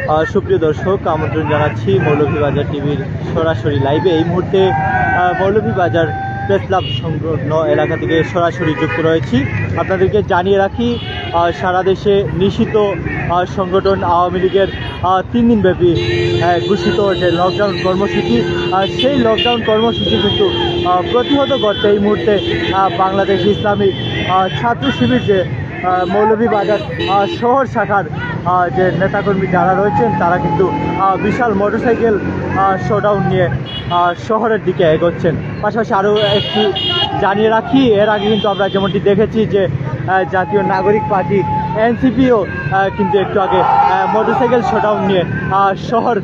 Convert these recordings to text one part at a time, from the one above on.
সুপ্রিয় দর্শক, আমন্ত্রণ জানাচ্ছি মৌলভীবাজার টিভির সরাসরি লাইভে। এই মুহূর্তে মৌলভীবাজার প্রেস ক্লাব সংলগ্ন এলাকা থেকে সরাসরি যুক্ত রয়েছি। আপনাদেরকে জানিয়ে রাখি, সারা দেশে নিষিদ্ধ সংগঠন আওয়ামী লীগের 3 দিনব্যাপী ঘোষিত যে লকডাউন কর্মসূচি, সেই লকডাউন কর্মসূচি কিন্তু প্রতিহত করতে এই মুহূর্তে বাংলাদেশ ইসলামী ছাত্র শিবির যে মৌলভীবাজার শহর শাখার যে নেতাকর্মী যারা রয়েছেন তারা কিন্তু বিশাল মোটরসাইকেল শোডাউন নিয়ে শহরের দিকে এগোচ্ছেন। পাশাপাশি আরও একটি জানিয়ে রাখি, এর আগে কিন্তু আমরা যেমনটি দেখেছি যে জাতীয় নাগরিক পার্টি এনসিপিও কিন্তু একটু আগে মোটরসাইকেল শোডাউন নিয়ে শহর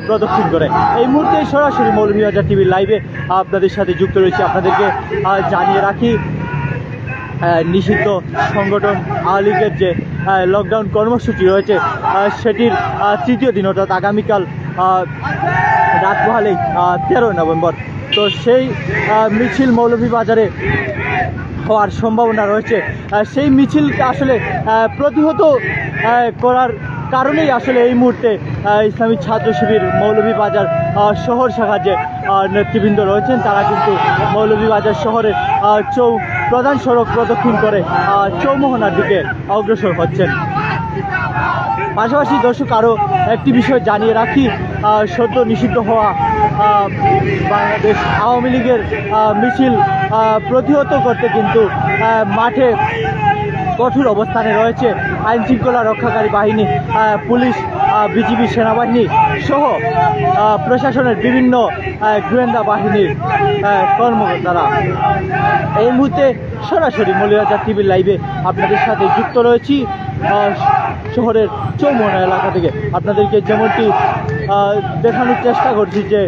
প্রদক্ষিণ করে। এই মুহূর্তে সরাসরি মৌলভীবাজার টিভির লাইভে আপনাদের সাথে যুক্ত রয়েছে। আপনাদেরকে জানিয়ে রাখি, নিষিদ্ধ সংগঠন আওয়ামী লীগের যে লকডাউন কর্মসূচি রয়েছে সেটির তৃতীয় দিন, অর্থাৎ আগামীকাল রাত পোহালেই 13 নভেম্বর। তো সেই মিছিল মৌলভীবাজারে হওয়ার সম্ভাবনা রয়েছে। সেই মিছিলকে আসলে প্রতিহত করার কারণেই আসলে এই মুহূর্তে ইসলামী ছাত্র শিবির মৌলভীবাজার শহর শাখার যে নেতৃবৃন্দ রয়েছেন তারা কিন্তু মৌলভীবাজার শহরের প্রধান সড়ক প্রদক্ষিণ করে চৌমোহনার দিকে অগ্রসর হচ্ছেন। পাশাপাশি দর্শক, আরও একটি বিষয় জানিয়ে রাখি, সদ্য নিষিদ্ধ হওয়া বাংলাদেশ আওয়ামী লীগের মিছিল প্রতিহত করতে কিন্তু মাঠে কঠোর অবস্থানে রয়েছে আইনশৃঙ্খলা রক্ষাকারী বাহিনী, পুলিশ, বিজিবি, সেনাবাহিনী সহ প্রশাসনের বিভিন্ন গোয়েন্দা বাহিনীর কর্মকর্তারা। এই মুহূর্তে সরাসরি মৌলভীবাজার টিভির লাইভে আপনাদের সাথে যুক্ত রয়েছি শহরের চৌমোহনা এলাকা থেকে। আপনাদেরকে যেমনটি দেখানোর চেষ্টা করছি যে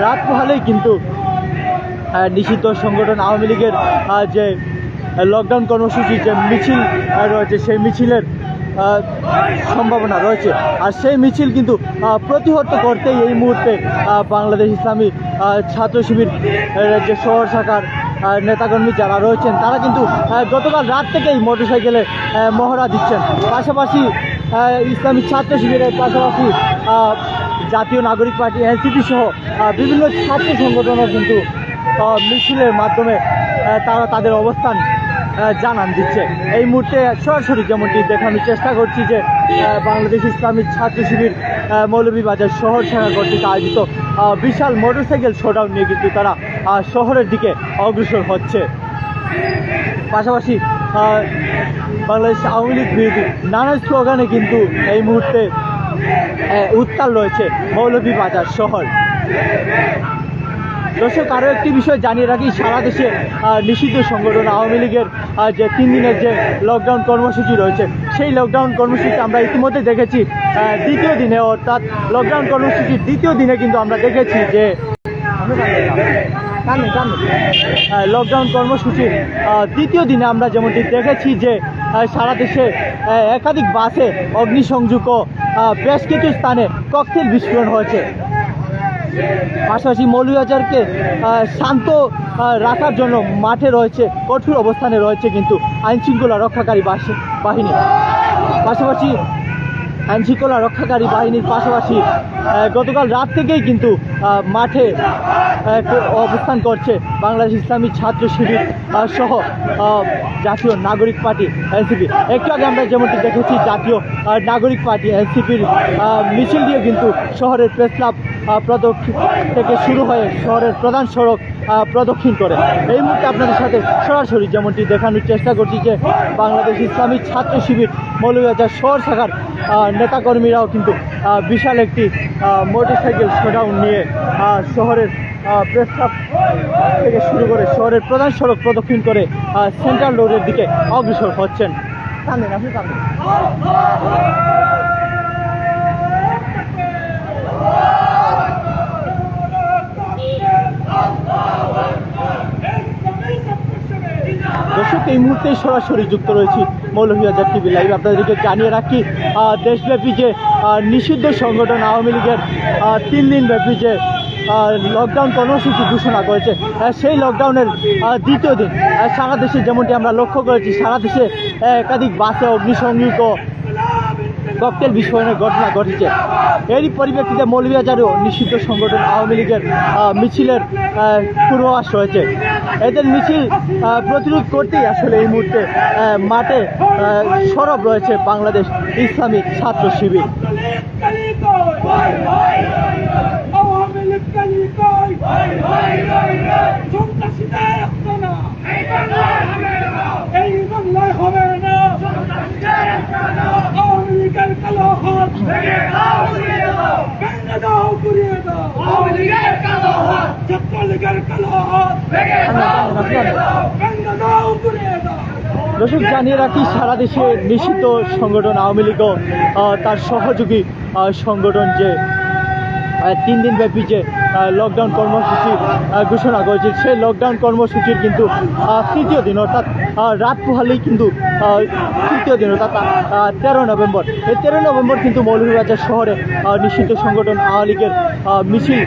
রাত পোহালেই কিন্তু নিষিদ্ধ সংগঠন আওয়ামী লীগের যে লকডাউন কর্মসূচির যে মিছিল রয়েছে সেই মিছিলের সম্ভাবনা রয়েছে। আর সেই মিছিল কিন্তু প্রতিহত করতেই এই মুহূর্তে বাংলাদেশ ইসলামী ছাত্র শিবির যে শহর শাখার নেতাকর্মী যারা রয়েছেন তারা কিন্তু গতকাল রাত থেকেই মোটরসাইকেলে মহড়া দিচ্ছেন। পাশাপাশি ইসলামী ছাত্র শিবিরের পাশাপাশি জাতীয় নাগরিক পার্টি এনসিপি সহ বিভিন্ন ছাত্র সংগঠনও কিন্তু মিছিলের মাধ্যমে তারা তাদের অবস্থান জানান দিচ্ছে। এই মুহূর্তে সরাসরি যেমনটি দেখানোর চেষ্টা করছি যে বাংলাদেশ ইসলামী ছাত্র শিবির মৌলভীবাজার শহর শাখা কর্তৃক আয়োজিত বিশাল মোটরসাইকেল শোডাউন নিয়ে কিন্তু তারা শহরের দিকে অগ্রসর হচ্ছে। পাশাপাশি বাংলাদেশ আওয়ামী লীগ বিরোধী নানা স্লোগানে কিন্তু এই মুহূর্তে উত্তাল রয়েছে মৌলভীবাজার শহর। দর্শক, আরও একটি বিষয় জানিয়ে রাখি, সারা দেশে নিষিদ্ধ সংগঠন আওয়ামী লীগের যে 3 দিনের যে লকডাউন কর্মসূচি রয়েছে সেই লকডাউন কর্মসূচি আমরা ইতিমধ্যে দেখেছি দ্বিতীয় দিনে, অর্থাৎ লকডাউন কর্মসূচির দ্বিতীয় দিনে কিন্তু আমরা দেখেছি যে লকডাউন কর্মসূচির দ্বিতীয় দিনে আমরা যেমনটি দেখেছি যে সারা দেশে একাধিক বাসে অগ্নিসংযোগ ও বেশ কিছু স্থানে ককটেল বিস্ফোরণ হয়েছে। পাশাপাশি মৌলভীবাজারকে শান্ত রাখার জন্য মাঠে রয়েছে, কঠোর অবস্থানে রয়েছে কিন্তু আইনশৃঙ্খলা রক্ষাকারী বাহিনী। পাশাপাশি আইনশৃঙ্খলা রক্ষাকারী বাহিনীর পাশাপাশি গতকাল রাত থেকেই কিন্তু মাঠে অবস্থান করছে বাংলাদেশ ইসলামী ছাত্র শিবির সহ জাতীয় নাগরিক পার্টি এনসিপি। একটু আগে আমরা যেমনটি দেখেছি জাতীয় নাগরিক পার্টি এনসিপির মিছিল দিয়ে কিন্তু শহরের প্রেস ক্লাব থেকে শুরু হয়ে শহরের প্রধান সড়ক প্রদক্ষিণ করে। এই মুহূর্তে আপনাদের সাথে সরাসরি যেমনটি দেখানোর চেষ্টা করছি যে বাংলাদেশ ইসলামী ছাত্র শিবির মৌলভীবাজার শহর শাখার নেতাকর্মীরাও কিন্তু বিশাল একটি মোটরসাইকেল শোডাউন নিয়ে শহরের প্রেস ক্লাব থেকে শুরু করে শহরের প্রধান সড়ক প্রদক্ষিণ করে সেন্ট্রাল রোডের দিকে অগ্রসর হচ্ছেন। দর্শক, এই মুহূর্তে সরাসরি যুক্ত রয়েছি মৌলভীবাজার টিভি লাইভ। আপনাদেরকে জানিয়ে রাখি, দেশব্যাপী যে নিষিদ্ধ সংগঠন আওয়ামী লীগের 3 দিনব্যাপী যে লকডাউন কর্মসূচি ঘোষণা করেছে সেই লকডাউনের দ্বিতীয় দিন সারা দেশে যেমনটি আমরা লক্ষ্য করেছি, সারা দেশে একাধিক বাসে অগ্নিসংযোগ ককটেল বিস্ফোরণের ঘটনা ঘটেছে। এরই পরিপ্রেক্ষিতে মৌলভীবাজারেও নিষিদ্ধ সংগঠন আওয়ামী লীগের মিছিলের পূর্বাভাস রয়েছে। এদের মিছিল প্রতিরোধ করতেই আসলে এই মুহূর্তে মাঠে সরব রয়েছে বাংলাদেশ ইসলামী ছাত্র শিবির। দর্শক জানিয়ে রাখি, সারা দেশে নিষিদ্ধ সংগঠন আওয়ামী লীগও তার সহযোগী সংগঠন যে 3 দিন ব্যাপী যে লকডাউন কর্মসূচি ঘোষণা করেছে, সেই লকডাউন কর্মসূচির কিন্তু তৃতীয় দিন অর্থাৎ রাত পোহালেই কিন্তু তৃতীয় দিন অর্থাৎ 13 নভেম্বর, এই 13 নভেম্বর কিন্তু মৌলভীবাজার শহরে নিষিদ্ধ সংগঠন আওয়ামী লীগের মিছিল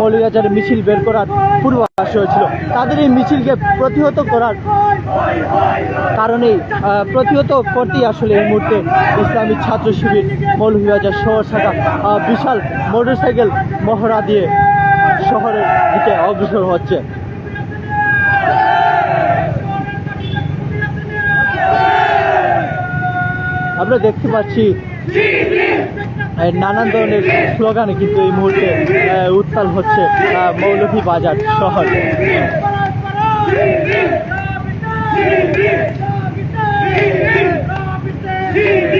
মৌলভীবাজারে মিছিল বের করার পূর্বাভাস হয়েছিল। তাদের এই মিছিলকে প্রতিহত করার কারণেই প্রতিহত করতেই আসলে এই মুহূর্তে ইসলামী ছাত্র শিবির মৌলভীবাজার শহর শাখা বিশাল মোটরসাইকেল মহড়া দিয়ে শহরের দিকে অগ্রসর হচ্ছে। আমরা দেখতে পাচ্ছি নানান ধরনের স্লোগানে কিন্তু এই মুহূর্তে উত্তাল হচ্ছে মৌলভীবাজার শহর।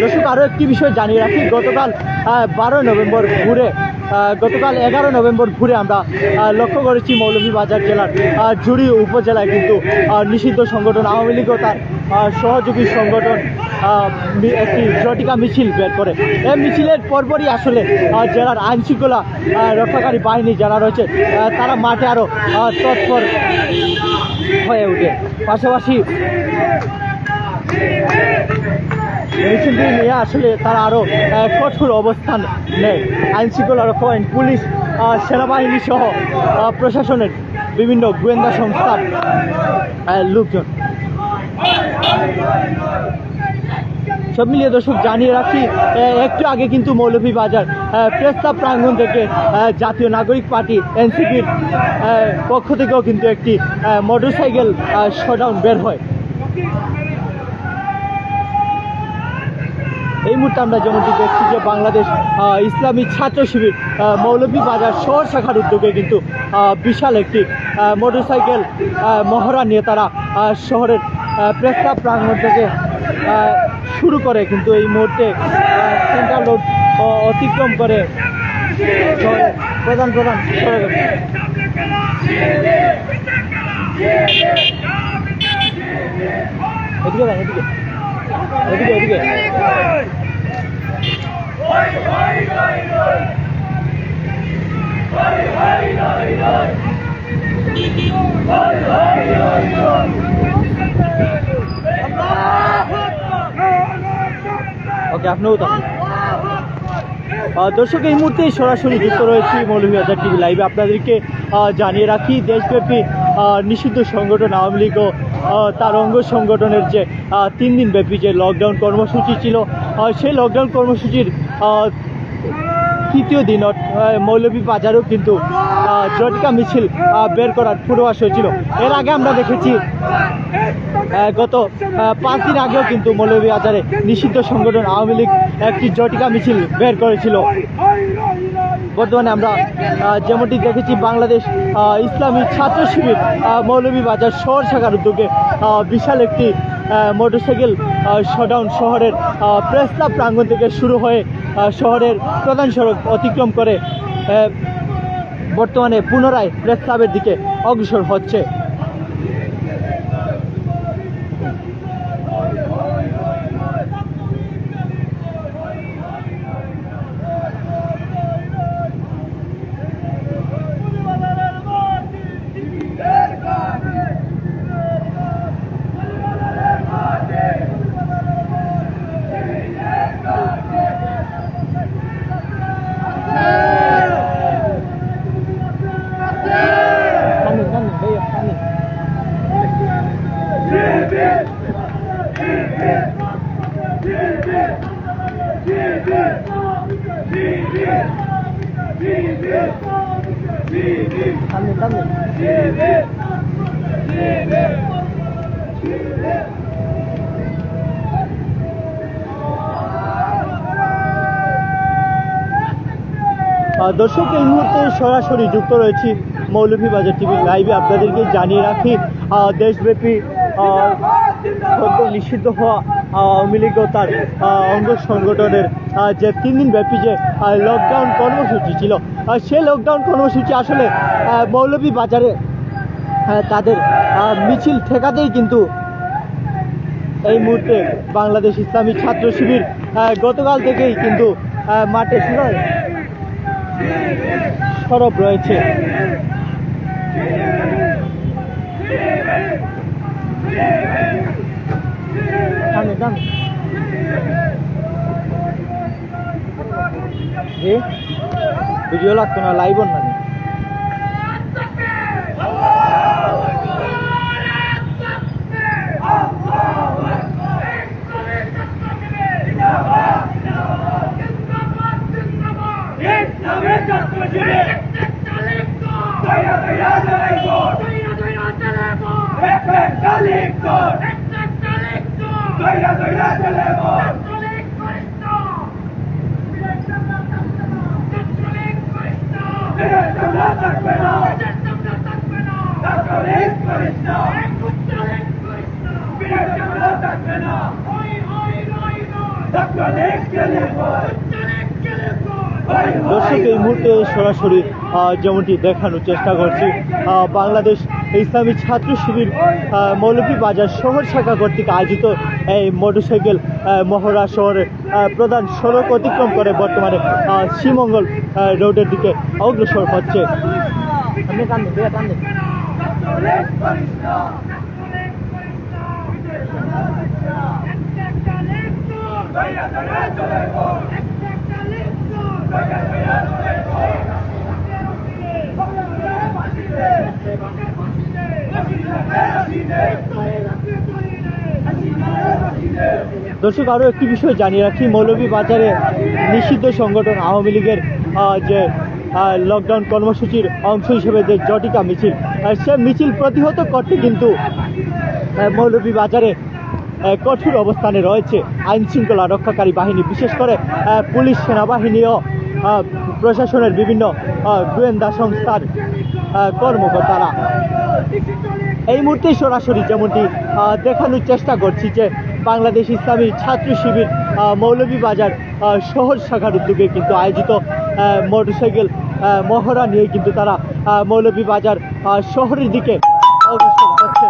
দর্শক আরও একটি বিষয় জানিয়ে রাখি, গতকাল 11 নভেম্বর ভোরে আমরা লক্ষ্য করেছি মৌলভীবাজার জেলার জুড়ি উপজেলায় কিন্তু নিষিদ্ধ সংগঠন আওয়ামী লীগ ও তার সহযোগী সংগঠন একটি ঝটিকা মিছিল বের করে। এই মিছিলের পরপরই আসলে জেলার আইনশৃঙ্খলা রক্ষাকারী বাহিনী যারা রয়েছে তারা মাঠে আরও তৎপর হয়ে ওঠে। পাশাপাশি মিছিলটি নিয়ে আসলে তারা আরও কঠোর অবস্থান নেয়। আইনশৃঙ্খলা রক্ষাকারী পুলিশ, সেনাবাহিনী সহ প্রশাসনের বিভিন্ন গোয়েন্দা সংস্থার লোকজন। সব মিলিয়ে দর্শক জানিয়ে রাখি, একটু আগে কিন্তু মৌলভীবাজার প্রেস ক্লাব প্রাঙ্গণ থেকে জাতীয় নাগরিক পার্টি এনসিপির পক্ষ থেকেও কিন্তু একটি মোটরসাইকেল শোডাউন বের হয়। এই মুহূর্তে আমরা যেমনটি দেখছি যে বাংলাদেশ ইসলামী ছাত্র শিবির মৌলভীবাজার শহর শাখার উদ্যোগে কিন্তু বিশাল একটি মোটরসাইকেল মহড়া নিয়ে তারা শহরের প্রেস ক্লাব প্রাঙ্গণ থেকে শুরু করে কিন্তু এই মুহূর্তে সেন্ট্রাল রোড অতিক্রম করে প্রধান এদিকে ওকে, আপনিও তো দর্শক এই মুহূর্তে সরাসরি যুক্ত রয়েছি মৌলভীবাজার টিভি লাইভে। আপনাদেরকে জানিয়ে রাখি, দেশব্যাপী নিষিদ্ধ সংগঠন আওয়ামী লীগ ও তার অঙ্গ সংগঠনের যে 3 দিন ব্যাপী যে লকডাউন কর্মসূচি ছিল, সেই লকডাউন কর্মসূচির তৃতীয় দিন মৌলভীবাজারেও কিন্তু ঝটিকা মিছিল বের করার পূর্বাভাস হয়েছিল। এর আগে আমরা দেখেছি গত 5 দিন আগেও কিন্তু মৌলভীবাজারে নিষিদ্ধ সংগঠন আওয়ামী লীগ একটি ঝটিকা মিছিল বের করেছিল। বর্তমানে আমরা যেমনটি দেখেছি বাংলাদেশ ইসলামী ছাত্র শিবির মৌলভীবাজার শহর শাখার উদ্যোগে বিশাল একটি মোটরসাইকেল শোডাউন শহরের প্রেস ক্লাব প্রাঙ্গণ থেকে শুরু হয়ে শহরের প্রধান সড়ক অতিক্রম করে বর্তমানে পুনরায় প্রেস ক্লাবের দিকে অগ্রসর হচ্ছে। দর্শক, এই মুহূর্তে সরাসরি যুক্ত রয়েছি মৌলভীবাজার টিভি লাইভে। আপনাদেরকে জানিয়ে রাখি, দেশব্যাপী সদ্য নিষিদ্ধ হওয়া আওয়ামী লীগ ও তার অঙ্গ সংগঠনের যে 3 দিন ব্যাপী যে লকডাউন কর্মসূচি ছিল, সেই লকডাউন কর্মসূচি আসলে মৌলভীবাজারে তাদের মিছিল ঠেকাতেই কিন্তু এই মুহূর্তে বাংলাদেশ ইসলামী ছাত্র শিবির গতকাল থেকেই কিন্তু মাঠে সরব রয়েছে। ভিডিও লাগতো না, লাইভ অন মানে দর্শক, এই মুহূর্তে সরাসরি যেমনটি দেখানোর চেষ্টা করছি, বাংলাদেশ ইসলামী ছাত্র শিবির মৌলভীবাজার শহর শাখা কর্তৃক আয়োজিত এই মোটরসাইকেল মহড়া শহরের প্রধান সড়ক অতিক্রম করে বর্তমানে শ্রীমঙ্গল রোডের দিকে অগ্রসর হচ্ছে। দর্শক, আরও একটি বিষয় জানিয়ে রাখি, মৌলভীবাজারে নিষিদ্ধ সংগঠন আওয়ামী লীগের যে লকডাউন কর্মসূচির অংশ হিসেবে যে জটিকা মিছিল, সে মিছিল প্রতিহত করতে কিন্তু মৌলভীবাজারে কঠোর অবস্থানে রয়েছে আইন শৃঙ্খলা রক্ষাকারী বাহিনী, বিশেষ করে পুলিশ, সেনাবাহিনী ও প্রশাসনের বিভিন্ন গোয়েন্দা সংস্থার কর্মকর্তারা। এই মুহূর্তে সরাসরি যেমনটি দেখানোর চেষ্টা করছি যে বাংলাদেশ ইসলামী ছাত্র শিবির মৌলভীবাজার শহর শাখার উদ্যোগে কিন্তু আয়োজিত মোটরসাইকেল মহড়া নিয়ে কিন্তু তারা মৌলভীবাজার শহরের দিকে অগ্রসর হচ্ছে।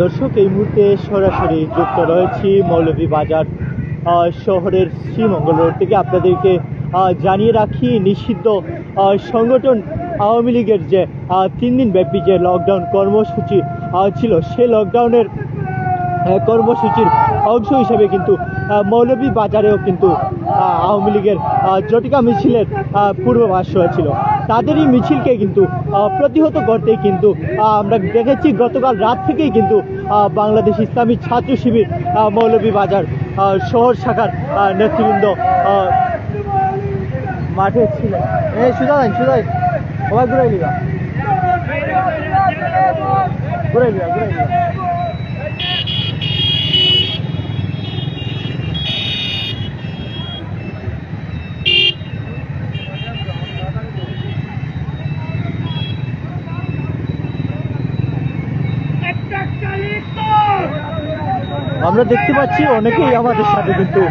দর্শক, এই মুহূর্তে সরাসরি যুক্ত রয়েছি মৌলভীবাজার শহরের শ্রীমঙ্গল রোড থেকে। আপনাদেরকে জানিয়ে রাখি, নিষিদ্ধ সংগঠন আওয়ামী লীগের যে 3 দিন ব্যাপী যে লকডাউন কর্মসূচি ছিল, সেই লকডাউনের কর্মসূচির অংশ হিসেবে কিন্তু মৌলভীবাজারেও কিন্তু আওয়ামী লীগের জটিকা মিছিলের পূর্বাভাস হয়েছিল। তাদেরই মিছিলকে কিন্তু প্রতিহত করতেই কিন্তু আমরা দেখেছি গতকাল রাত থেকেই কিন্তু বাংলাদেশ ইসলামী ছাত্র শিবির মৌলভীবাজার শহর শাখার নেতৃবৃন্দ মাঠে ছিলেন। সুদাই সবাই ঘুরাই লিবা। আমরা দেখতে পাচ্ছি অনেকেই আমাদের সাথে কিন্তু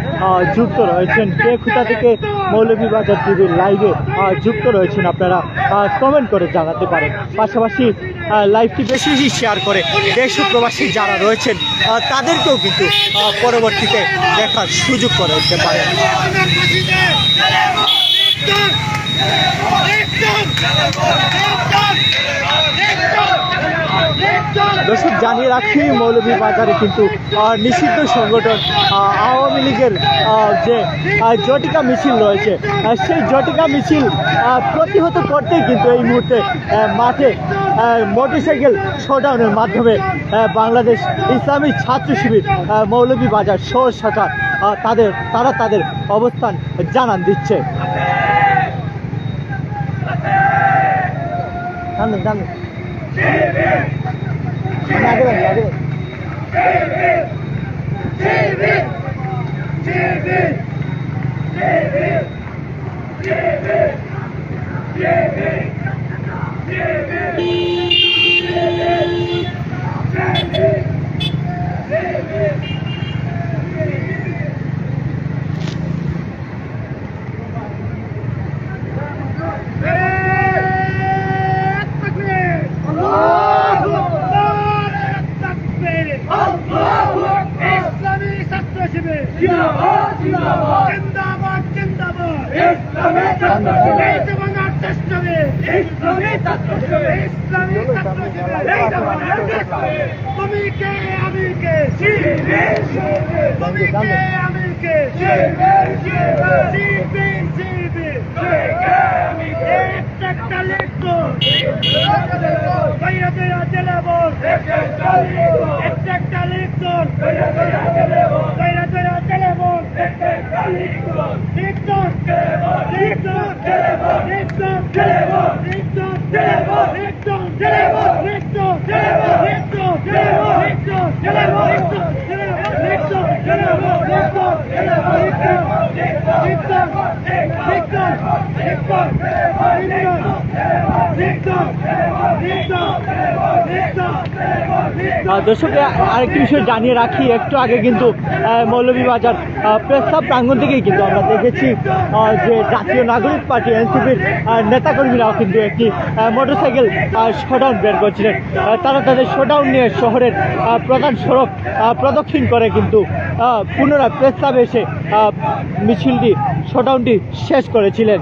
যুক্ত রয়েছেন। কে কোথা থেকে মৌলভীবাজার টিভির লাইভে যুক্ত রয়েছেন আপনারা কমেন্ট করে জানাতে পারেন। পাশাপাশি লাইভটি বেশি বেশি শেয়ার করে দেশ ও প্রবাসী যারা রয়েছেন তাদেরকেও কিন্তু পরবর্তীতে দেখার সুযোগ করে দিতে পারেন। দর্শক জানিয়ে রাখি, মৌলভীবাজারে কিন্তু নিষিদ্ধ সংগঠন আওয়ামী লীগের যে জটিকা মিছিল রয়েছে, সেই জটিকা মিছিল প্রতিহত করতেই কিন্তু এই মুহূর্তে মাঠে মোটরসাইকেল শোডাউনের মাধ্যমে বাংলাদেশ ইসলামী ছাত্র শিবির মৌলভীবাজার শহর শাখা তারা তাদের অবস্থান জানান দিচ্ছে। দর্শক আরেকটি বিষয় জানিয়ে রাখি, একটু আগে কিন্তু মৌলভীবাজার প্রেস ক্লাব প্রাঙ্গণ থেকেই কিন্তু আমরা দেখেছি যে জাতীয় নাগরিক পার্টি এনসিপির নেতাকর্মীরাও কিন্তু একটি মোটরসাইকেল শোডাউন বের করছিলেন। তারা তাদের শোডাউন নিয়ে শহরের প্রধান সড়ক প্রদক্ষিণ করে কিন্তু পুনরায় প্রেস ক্লাবে এসে মিছিলটি শোডাউনটি শেষ করেছিলেন।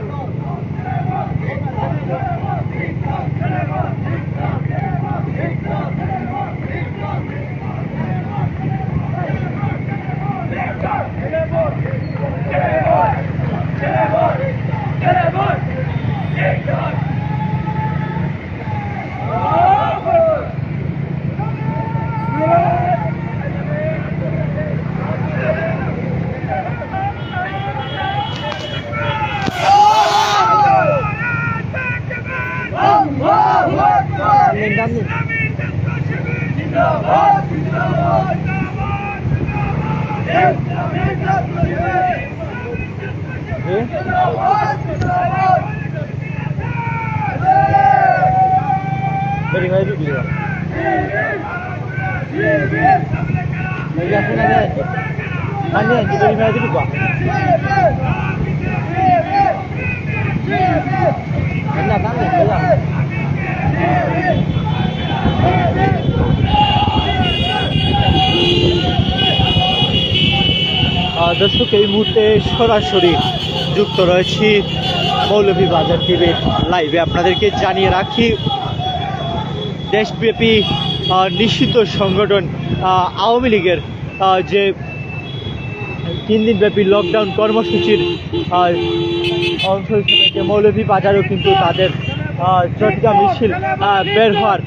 দর্শক এই মুহূর্তে সরাসরি যুক্ত রয়েছি মৌলভীবাজার টিভির লাইভে। আপনাদেরকে জানিয়ে রাখি, দেশব্যাপী নিষিদ্ধ সংগঠন আওয়ামী লীগের যে 3 দিনব্যাপী লকডাউন কর্মসূচির অংশ হিসেবে যে মৌলভীবাজারেও কিন্তু তাদের ঝটিকা মিছিল বের হওয়ার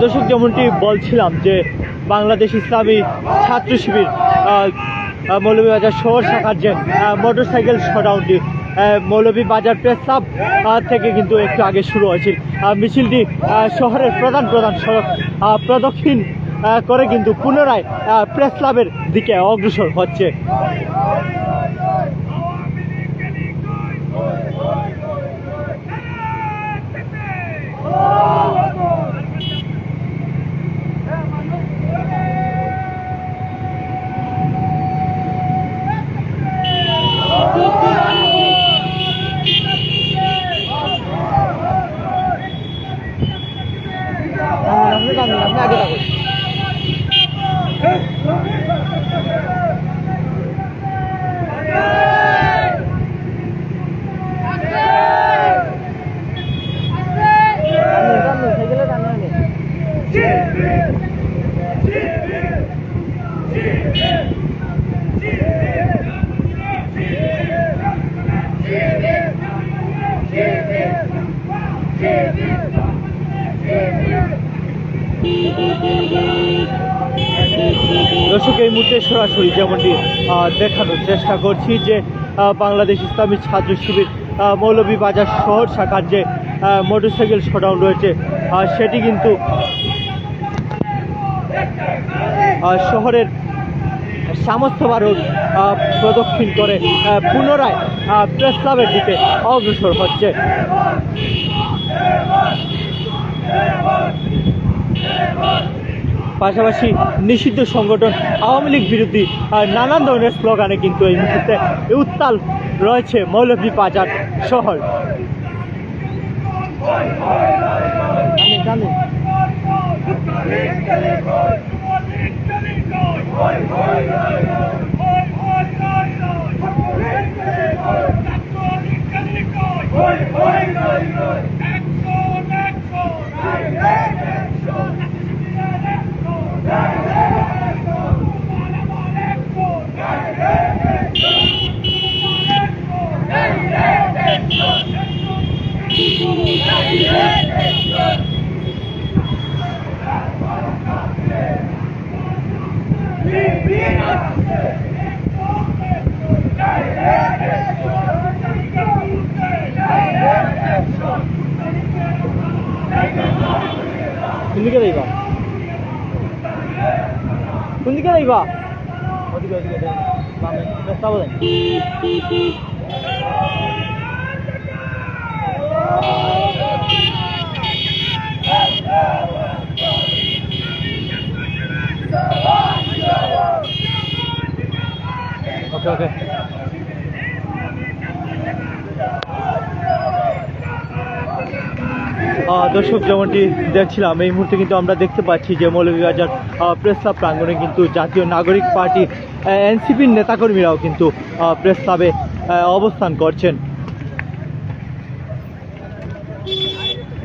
দর্শক, যেমনটি বলছিলাম যে বাংলাদেশ ইসলামী ছাত্র শিবির মৌলভীবাজার শহর শাখার যে মোটরসাইকেল শোডাউনটি মৌলভীবাজার প্রেস ক্লাব থেকে কিন্তু একটু আগে শুরু হয়েছিল। মিছিলটি শহরের প্রধান সড়ক প্রদক্ষিণ করে কিন্তু পুনরায় প্রেস ক্লাবের দিকে অগ্রসর হচ্ছে। আগে থাকুন। দর্শক, এই মুহূর্তে সরাসরি যেমনটি দেখানোর চেষ্টা করছি যে বাংলাদেশ ইসলামী ছাত্র শিবির মৌলভীবাজার শহর শাখার যে মোটরসাইকেল শোডাউন রয়েছে সেটি কিন্তু শহরের সমস্ত ভারত প্রদক্ষিণ করে পুনরায় প্রেস ক্লাবের দিকে অগ্রসর হচ্ছে। পাশাপাশি নিষিদ্ধ সংগঠন আওয়ামী লীগ বিরোধী নানান ধরনের স্লোগানে কিন্তু এই মুহূর্তে উত্তাল রয়েছে মৌলভীবাজার শহর। কোন দিকে যাইবা? ওদিকে রাস্তা বলেন। ওকে। দর্শক, যেমনটি দেখছিলাম এই মুহূর্তে কিন্তু আমরা দেখতে পাচ্ছি যে মৌলভীবাজার প্রেস ক্লাব প্রাঙ্গণে কিন্তু জাতীয় নাগরিক পার্টি এনসিপির নেতাকর্মীরাও কিন্তু প্রেস ক্লাবে অবস্থান করছেন।